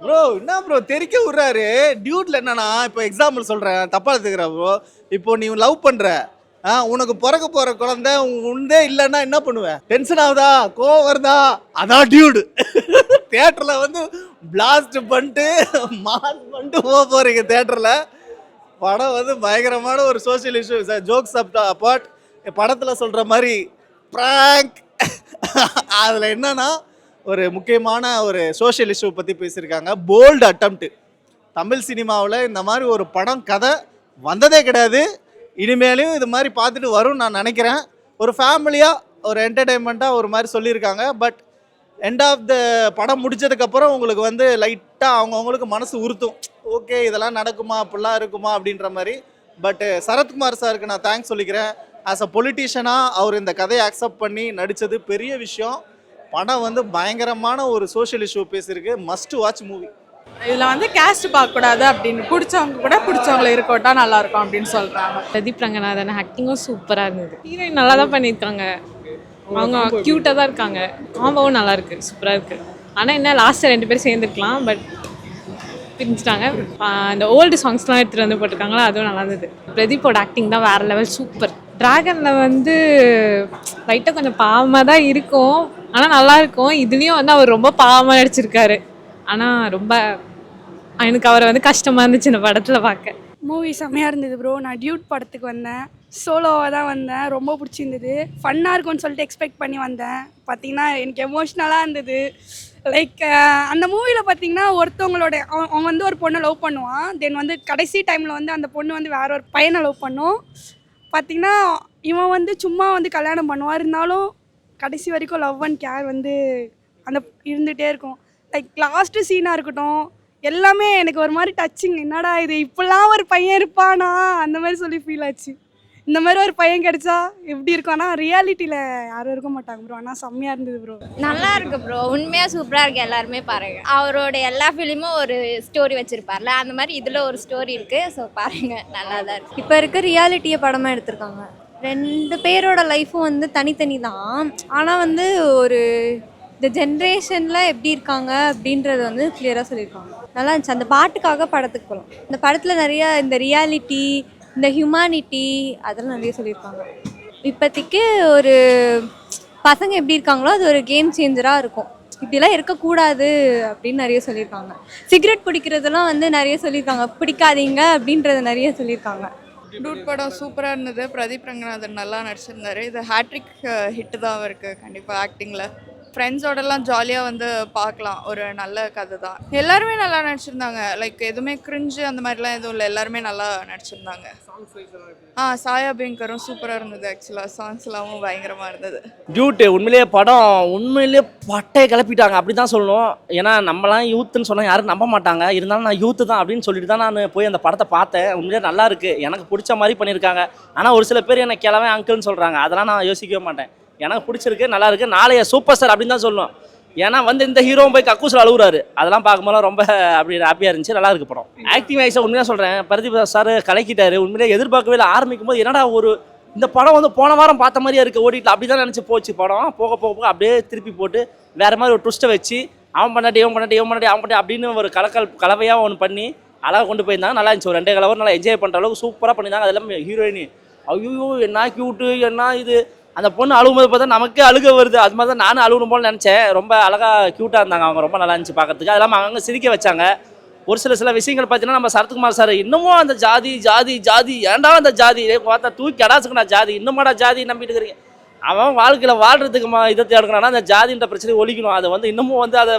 Bro என்ன bro தெரிக்க விடுறாரு. டியூட்ல என்னன்னா இப்போ எக்ஸாம்பிள் சொல்றேன், தப்பா எடுத்துக்கிற ப்ரோ. இப்போ நீ லவ் பண்ற, உனக்கு பிறக்க போற குழந்தை உண்டே இல்லைன்னா என்ன பண்ணுவ? டென்ஷன் ஆகுதா, கோவம் வருதா? அதான் டியூடு. தியேட்டர்ல வந்து பிளாஸ்ட் பண்ணிட்டு மாஸ் பண்ணிட்டு போக போறீங்க தியேட்டர்ல. படம் வந்து பயங்கரமான ஒரு social issue sir. Jokes apart, படத்துல சொல்ற மாதிரி பிராங்க். அதுல என்னன்னா ஒரு முக்கியமான ஒரு சோஷியல் இஷ்யூ பற்றி பேசியிருக்காங்க. Bolt attempt. தமிழ் சினிமாவில் இந்த மாதிரி ஒரு படம் கதை வந்ததே கிடையாது. இனிமேலையும் இது மாதிரி பார்த்துட்டு வரும்னு நான் நினைக்கிறேன். ஒரு ஃபேமிலியாக ஒரு என்டர்டெயின்மெண்ட்டாக ஒரு மாதிரி சொல்லியிருக்காங்க. பட் எண்ட் ஆஃப் த படம் முடிச்சதுக்கப்புறம் உங்களுக்கு வந்து லைட்டாக அவங்கவுங்களுக்கு மனசு உறுத்தும். ஓகே இதெல்லாம் நடக்குமா, அப்படிலாம் இருக்குமா அப்படின்ற மாதிரி. பட் சரத்குமார் சாருக்கு நான் தேங்க்ஸ் சொல்லிக்கிறேன். ஆஸ் அ பொலிட்டீஷியனாக அவர் இந்த கதையை அக்செப்ட் பண்ணி நடித்தது பெரிய விஷயம். படம் வந்து பயங்கரமான ஒரு சோஷியல் இஷ்யூ பேசியிருக்கு. Must watch movie. இதில் வந்து கேஸ்ட் பார்க்கக்கூடாது அப்படின்னு, பிடிச்சவங்க கூட பிடிச்சவங்களை இருக்கட்டா நல்லா இருக்கும் அப்படின்னு சொல்கிறாங்க. பிரதீப் ரங்கநாதன் ஆக்டிங்கும் சூப்பராக இருந்தது. ஹீரோயின் நல்லா தான் பண்ணியிருக்காங்க. அவங்க க்யூட்டாக தான் இருக்காங்க. காம்போவும் நல்லா இருக்கு, சூப்பராக இருக்குது. ஆனால் என்ன லாஸ்ட்டு 2 பேரும் சேர்ந்துருக்கலாம், பட் பிரிஞ்சுட்டாங்க. இந்த ஓல்டு சாங்ஸ்லாம் எடுத்துகிட்டு வந்து போட்டிருக்காங்களா, அதுவும் நல்லா இருந்தது. பிரதீப்போட ஆக்டிங் தான் வேறு லெவல், சூப்பர். ட்ராகனில் வந்து லைட்டாக கொஞ்சம் பாவமாக தான் இருக்கும், ஆனால் நல்லாயிருக்கும். இதுலேயும் வந்து அவர் ரொம்ப பாவமாக நடிச்சிருக்காரு. ஆனால் ரொம்ப எனக்கு அவரை வந்து கஷ்டமாக இருந்துச்சு இந்த படத்தில் பார்க்க. மூவி செம்மையாக இருந்தது ப்ரோ. நான் டியூட் படத்துக்கு வந்தேன், சோலோவாக தான் வந்தேன். ரொம்ப பிடிச்சிருந்தது. ஃபன்னாக இருக்கும்னு சொல்லிட்டு எக்ஸ்பெக்ட் பண்ணி வந்தேன். பார்த்தீங்கன்னா எனக்கு எமோஷ்னலாக இருந்தது. லைக் அந்த மூவியில் பார்த்தீங்கன்னா ஒருத்தவங்களோட அவன் வந்து ஒரு பொண்ணை லவ் பண்ணுவான். தென் வந்து கடைசி டைமில் வந்து அந்த பொண்ணு வந்து வேற ஒரு பையனை லவ் பண்ணும். பார்த்திங்கன்னா இவன் வந்து சும்மா வந்து கல்யாணம் பண்ணுவான், இருந்தாலும் கடைசி வரைக்கும் லவ் அண்ட் கேர் வந்து அந்த இருந்துகிட்டே இருக்கும். லைக் லாஸ்ட்டு சீனாக இருக்கட்டும், எல்லாமே எனக்கு ஒரு மாதிரி டச்சிங். என்னடா இது, இப்படிலாம் ஒரு பையன் இருப்பானா அந்த மாதிரி சொல்லி ஃபீல் ஆச்சு. இந்த மாதிரி ஒரு பையன் கிடைச்சா எப்படி இருக்கும். ஆனால் ரியாலிட்டியில் யாரும் இருக்க மாட்டாங்க ப்ரோ. ஆனால் செம்மையாக இருந்தது ப்ரோ. நல்லா இருக்கு ப்ரோ, உண்மையாக சூப்பராக இருக்குது. எல்லாருமே பாருங்கள், அவரோட எல்லா ஃபிலிமும் ஒரு ஸ்டோரி வச்சுருப்பார்ல, அந்த மாதிரி இதில் ஒரு ஸ்டோரி இருக்குது. ஸோ பாருங்கள், நல்லா தான் இருக்குது. இப்போ இருக்க ரியாலிட்டியை படமாக எடுத்திருக்காங்க. 2 பேரோட லைஃப்பும் வந்து தனித்தனி தான், ஆனால் வந்து ஒரு இந்த ஜென்ரேஷனில் எப்படி இருக்காங்க அப்படின்றது வந்து கிளியராக சொல்லியிருக்காங்க. நல்லா இருந்துச்சு. அந்த பாட்டுக்காக படத்துக்கு போகலாம். இந்த படத்தில் நிறைய இந்த ரியாலிட்டி, இந்த ஹியூமானிட்டி அதெல்லாம் நிறைய சொல்லியிருக்காங்க. இப்போதைக்கு ஒரு பசங்க எப்படி இருக்காங்களோ அது ஒரு கேம் சேஞ்சராக இருக்கும். இப்படிலாம் இருக்கக்கூடாது அப்படின்னு நிறைய சொல்லியிருக்காங்க. சிகரெட் பிடிக்கிறதெல்லாம் வந்து நிறைய சொல்லியிருக்காங்க, பிடிக்காதீங்க அப்படின்றத நிறைய சொல்லியிருக்காங்க. டூட் படம் சூப்பராக இருந்தது. பிரதீப் ரங்கநாதன் நல்லா நடிச்சிருந்தாரு. இது ஹேட்ரிக் ஹிட்டு தான் அவருக்கு கண்டிப்பாக ஆக்டிங்கில். ஃப்ரெண்ட்ஸோடலாம் ஜாலியாக வந்து பார்க்கலாம், ஒரு நல்ல கதை தான். எல்லாருமே நல்லா நடிச்சிருந்தாங்க. லைக் எதுவுமே கிரிஞ்சு அந்த மாதிரிலாம் எதுவும் இல்லை, எல்லாருமே நல்லா நடிச்சிருந்தாங்க. சாயா பேங்கரும் சூப்பராக இருந்தது. ஆக்சுவலாக சாங்ஸ்லாம் பயங்கரமாக இருந்தது. டியூட் உண்மையிலேயே படம் உண்மையிலேயே பட்டையை கிளப்பிட்டாங்க அப்படி தான் சொல்லணும். ஏன்னா நம்மலாம் யூத்துன்னு சொன்னால் யாரும் நம்ப மாட்டாங்க. இருந்தாலும் நான் யூத்து தான் அப்படின்னு சொல்லிட்டு தான் நான் போய் அந்த படத்தை பார்த்தேன். உண்மையிலே நல்லா இருக்குது, எனக்கு பிடிச்ச மாதிரி பண்ணியிருக்காங்க. ஆனால் ஒரு சில பேர் என்னை கிளவே அங்கிள்னு சொல்கிறாங்க, அதெல்லாம் நான் யோசிக்கவே மாட்டேன். எனக்கு பிடிச்சிருக்கு, நல்லா இருக்குது. நாளைய சூப்பர் ஸ்டார் அப்படின்னு தான் சொல்லணும். ஏன்னா வந்து இந்த ஹீரோவும் போய் கக்கூசில் அழுகுறாரு, அதெல்லாம் பார்க்கும்போது ரொம்ப அப்படி ஹாப்பியாக இருந்துச்சு. நல்லா இருக்கு படம். ஆக்டிங் வைஸாக உண்மையாக சொல்கிறேன், பிரதீப் சார் கலக்கிட்டாரு. உண்மையிலே எதிர்பார்க்கவே இல்லை. ஆரம்பிக்கும் போது என்னடா ஒரு இந்த படம் வந்து போன வாரம் பார்த்த மாதிரியே இருக்குது ஓடிட்டு, அப்படி தான் நினச்சி போச்சு படம். போக போக போக அப்படியே திருப்பி போட்டு வேறு மாதிரி ஒரு ட்விஸ்ட்டை வச்சு அவன் பண்ணாட்டி அவன் பண்ணாட்டி அப்படின்னு ஒரு கலவையாக ஒன்று பண்ணி அழகாக கொண்டு போயிருந்தாங்க. நல்லா இருந்துச்சு. ஒரு 2 கலவர் நல்லா என்ஜாய் பண்ணுற அளவுக்கு சூப்பராக பண்ணியிருந்தாங்க. அதெல்லாம் ஹீரோயினி ஐயோ என்ன க்யூட்டு, என்ன இது, அந்த பொண்ணு அழுகும்போது பார்த்தா நமக்கே அழுக வருது. அது மாதிரி தான் நானும் அழுகணும் போல நினச்சேன். ரொம்ப அழகாக க்யூட்டாக இருந்தாங்க அவங்க, ரொம்ப நல்லா இருந்துச்சு பார்க்கறதுக்கு. அது இல்லாமல் அவங்க சிரிக்க வச்சாங்க. ஒரு சில விஷயங்கள் பார்த்தீங்கன்னா நம்ம சரத்குமார் சார் இன்னமும் அந்த ஜாதி ஏன்டா அந்த ஜாதி பார்த்தா தூக்கி அடாசுக்குண்ணா ஜாதி, இன்னுமாடா ஜாதி நம்பிட்டு இருக்கிறீங்க. அவன் வாழ்க்கையில் வாழ்கிறதுக்கு இதை தேடுக்கணும்னா அந்த ஜாதின்ற பிரச்சனை ஒழிக்கணும். அதை வந்து இன்னமும் வந்து அதை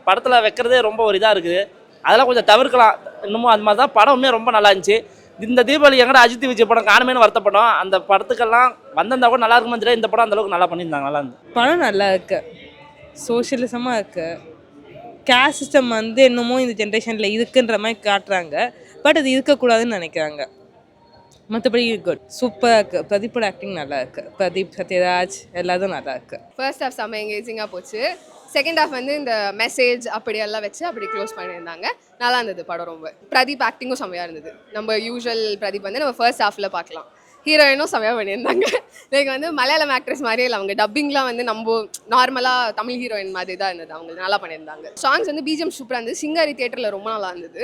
படத்தில் வைக்கிறதே ரொம்ப ஒரு இதாக இருக்குது. அதெல்லாம் கொஞ்சம் தவிர்க்கலாம் இன்னமும். அது மாதிரி தான் படமே ரொம்ப நல்லா இருந்துச்சு. இந்த தீபாவளி எங்கடா அஜித் விஜய் படம் காணுமேனு வருத்தப்படும். அந்த படத்துக்கெல்லாம் வந்திருந்தா கூட நல்லா இருக்குமா தெரியல. இந்த படம் அந்தளவுக்கு நல்லா பண்ணியிருந்தாங்க. நல்லா இருந்து படம் நல்லா இருக்கு, சோஷியலிசமாக இருக்கு. கேஸ்ட் சிஸ்டம் வந்து என்னமோ இந்த ஜென்ரேஷனில் இருக்குன்ற மாதிரி காட்டுறாங்க, பட் அது இருக்கக்கூடாதுன்னு நினைக்கிறாங்க. மற்றபடி குட், சூப்பராக இருக்குது. பிரதீப்போட ஆக்டிங் நல்லா இருக்குது. பிரதீப், சத்யராஜ் எல்லாரும் நல்லா இருக்குது. ஃபர்ஸ்ட் ஹாஃப் செம்ம எங்கேஜிங்காக போச்சு. செகண்ட் ஹாஃப் வந்து இந்த மெசேஜ் அப்படியெல்லாம் வச்சு அப்படி க்ளோஸ் பண்ணியிருந்தாங்க. நல்லா இருந்தது படம் ரொம்ப. பிரதீப் ஆக்டிங்கும் செம்மையாக இருந்தது. நம்ம யூஸ்வல் பிரதீப் வந்து நம்ம ஃபர்ஸ்ட் ஹாஃபில் பார்க்கலாம். ஹீரோயினும் செமையாக பண்ணியிருந்தாங்க. லைக் வந்து மலையாளம் ஆக்ட்ரஸ் மாதிரியே இல்லை, அவங்க டப்பிங்லாம் வந்து நம்ம நார்மலாக தமிழ் ஹீரோயின் மாதிரி தான் இருந்தது. அவங்க நல்லா பண்ணியிருந்தாங்க. சாங்ஸ் வந்து பிஜிஎம் சூப்பராக இருந்தது. சிங்காரி தியேட்டரில் ரொம்ப நல்லா இருந்தது.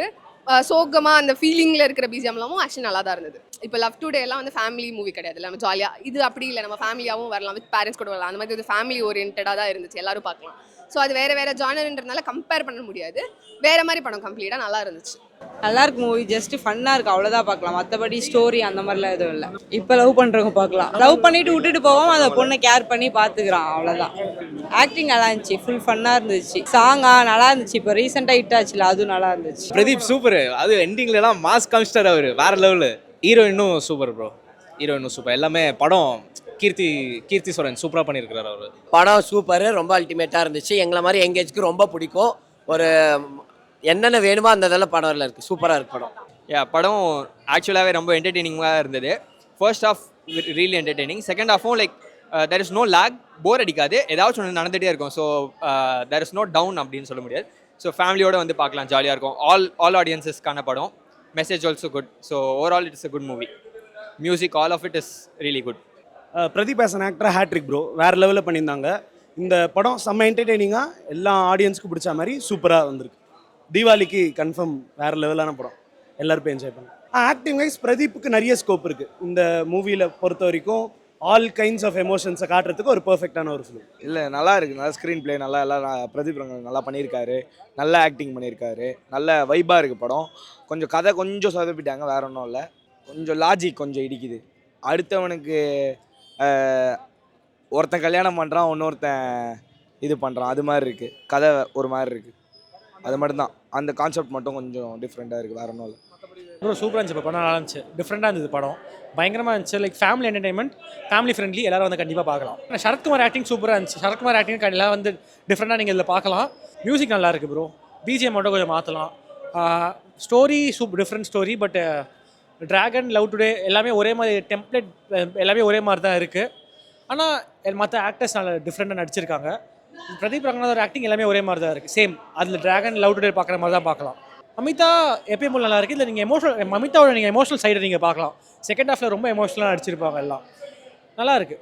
சோகமாக அந்த ஃபீலிங்கில் இருக்கிற பிஜிஎம்லாம் ஆக்சுவலி நல்லா தான் இருந்தது. இப்போ லவ் டுடே எல்லாம் வந்து ஃபேமிலி மூவி கிடையாது, நம்ம ஜாலியாக இது அப்படி இல்லை, நம்ம ஃபேமிலியாகவும் வரலாம், வித் பேரண்ட்ஸ் கூட வரலாம். அந்த மாதிரி ஒரு ஃபேமிலி ஓரியன்டாக தான் இருந்துச்சு, எல்லாரும் பார்க்கலாம். ஸோ அது வேறு ஜானர்ன்றதுனால கம்பேர் பண்ண முடியாது. வேறு மாதிரி படம் கம்ப்ளீட்டாக நல்லா இருந்துச்சு. நல்லா இருக்கு மூவி, ஜஸ்ட் ஃபன்னாக இருக்குது அவ்வளோதான் பார்க்கலாம். மற்றபடி ஸ்டோரி அந்த மாதிரிலாம் எதுவும் இல்லை. இப்போ லவ் பண்ணுறவங்க பார்க்கலாம், லவ் பண்ணிட்டு விட்டுட்டு போவோம், அந்த பொண்ணை கேர் பண்ணி பார்த்துக்கிறான், அவ்வளோதான். ஆக்டிங் நல்லா இருந்துச்சு, ஃபுல் ஃபன்னாக இருந்துச்சு. சாங்கா நல்லா இருந்துச்சு, இப்போ ரீசெண்டாக ஹிட் ஆச்சுல, அதுவும் நல்லா இருந்துச்சு. பிரதீப் சூப்பர், அது எண்டிங்லலாம் மாஸ் காமிச்சிட்டார் அவர், வேற லெவலு. ஹீரோயினும் சூப்பர் ப்ரோ, ஹீரோயினும் சூப்பர். எல்லாமே படம் கீர்த்தி சுரேன் சூப்பராக பண்ணியிருக்கிறார் அவர். படம் சூப்பர், ரொம்ப அல்டிமேட்டாக இருந்துச்சு. எங்களை மாதிரி எங்கேஜ்க்கு ரொம்ப பிடிக்கும். ஒரு என்னென்ன வேணுமோ அந்த இதெல்லாம் படம்ல இருக்குது, சூப்பராக இருக்குது படம். படம் ஆக்சுவலாகவே ரொம்ப என்டர்டெய்னிங்காக இருந்தது. First half really entertaining, second ஹாஃபும் like there is no lag, bore அடிக்காது, ஏதாச்சும் ஒன்று நடந்துகிட்டே இருக்கும். So there is no down அப்படின்னு சொல்ல முடியாது. ஸோ ஃபேமிலியோடு வந்து பார்க்கலாம், ஜாலியாக இருக்கும். ஆல் ஆடியன்ஸஸ்க்கான படம். Message also good. So overall it's a good movie. Music all of it is really good. Pradeep as an actor hat-trick bro, வேறு லெவலில் பண்ணியிருந்தாங்க. இந்த படம் செம்ம என்டர்டெய்னிங்காக எல்லா ஆடியன்ஸுக்கும் பிடிச்ச மாதிரி சூப்பராக வந்திருக்கு. தீபாவளிக்கு கன்ஃபார்ம் வேறு லெவலான படம், எல்லாருமே என்ஜாய் பண்ணுங்க. ஆக்டிங் வைஸ் பிரதீப்புக்கு நிறைய ஸ்கோப் இருக்குது இந்த மூவியில் பொறுத்த வரைக்கும். ஆல் கைண்ட்ஸ் ஆஃப் எமோஷன்ஸை காட்டுறதுக்கு ஒரு பெர்ஃபெக்டான ஒரு ஃபிலிம். இல்லை நல்லா இருக்குது, நல்லா ஸ்க்ரீன் ப்ளே நல்லா எல்லாம் பிரதீப் ரங்கன் நல்லா பண்ணியிருக்காரு, நல்லா ஆக்டிங் பண்ணியிருக்காரு, நல்ல வைப்பாக இருக்குது படம். கொஞ்சம் கதை கொஞ்சம் சொதப்பிட்டாங்க, வேற ஒன்றும் இல்லை. கொஞ்சம் லாஜிக் கொஞ்சம் இடிக்குது. அடுத்தவனுக்கு ஒருத்தன் கல்யாணம் பண்ணுறான், இன்னொருத்தன் இது பண்ணுறான், அது மாதிரி இருக்குது. கதை ஒரு மாதிரி இருக்குது, அது மட்டும்தான். அந்த கான்செப்ட் மட்டும் கொஞ்சம் டிஃப்ரெண்ட்டாக இருக்குது, வேற ஒன்றும் இல்லை. அப்புறம் சூப்பராக இருந்துச்சு, இப்போ படம் நல்லா இருந்துச்சு, டிஃப்ரெண்ட்டாக இருந்தது படம், பயங்கரமாக இருந்துச்சு. Like family entertainment, family friendly, எல்லாரும் வந்து கண்டிப்பாக பார்க்கலாம். சரத்குமார் ஆக்டிங் சூப்பராக இருந்துச்சு. சரத்குமார் ஆக்டிங் எல்லாம் வந்து டிஃப்ரெண்ட்டாக நீங்கள் இதில் பார்க்கலாம். மியூசிக் நல்லா இருக்குது ப்ரோ, பிஜிஎம் மட்டும் கொஞ்சம் மாற்றலாம். Story different story, but dragon, love today எல்லாமே ஒரே மாதிரி டெம்ப்ளேட், எல்லாமே ஒரே மாதிரி தான் இருக்குது. ஆனால் மற்ற ஆக்டர்ஸ் நல்லா டிஃப்ரெண்ட்டாக நடிச்சிருக்காங்க. பிரதீப் ரங்கநாதர் ஆக்டிங் எல்லாமே ஒரே மாதிரி தான் இருக்குது, சேம். அதில் ட்ராகன், லவ் டுடே பார்க்குற மாதிரி தான் பார்க்கலாம். அமிதா எப்பயும் போல் நல்லா இருக்குது. இதில் நீங்கள் அமிதாவோட நீங்கள் எமோஷனல் சைடை நீங்கள் பார்க்கலாம். செகண்ட் ஹாஃபில் ரொம்ப எமோஷனலாக நடிச்சிருப்பாங்க, எல்லாம் நல்லா இருக்குது.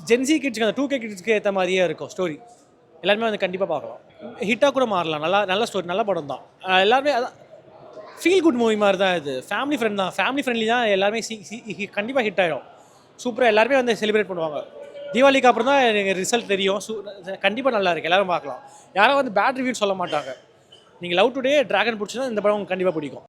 ஜென்சி கிட்ஸ்க்கு, அந்த 2K கிட்ஸ்க்கு ஏற்ற மாதிரியே இருக்கும் ஸ்டோரி. எல்லாருமே வந்து கண்டிப்பாக பார்க்கலாம். ஹிட்டாக கூட மாறலாம், நல்ல ஸ்டோரி, நல்ல படம் தான். எல்லாருமே அதான் ஃபீல் குட் மூவி மாதிரி தான் இது. ஃபேமிலி ஃப்ரெண்ட் தான், ஃபேமிலி ஃப்ரெண்ட்லி தான். எல்லாருமே கண்டிப்பாக ஹிட் ஆகிடும். சூப்பராக எல்லாருமே வந்து செலிப்ரேட் பண்ணுவாங்க. தீபாவளிக்கு அப்புறம் தான் எனக்கு ரிசல்ட் தெரியும். கண்டிப்பாக நல்லா இருக்குது, எல்லோரும் பார்க்கலாம். யாரும் வந்து பேட் ரிவ்யூன்னு சொல்ல மாட்டாங்க. நீங்கள் லவ் டுடே, ட்ராகன் பிடிச்சா இந்த படம் உங்களுக்கு கண்டிப்பாக பிடிக்கும்.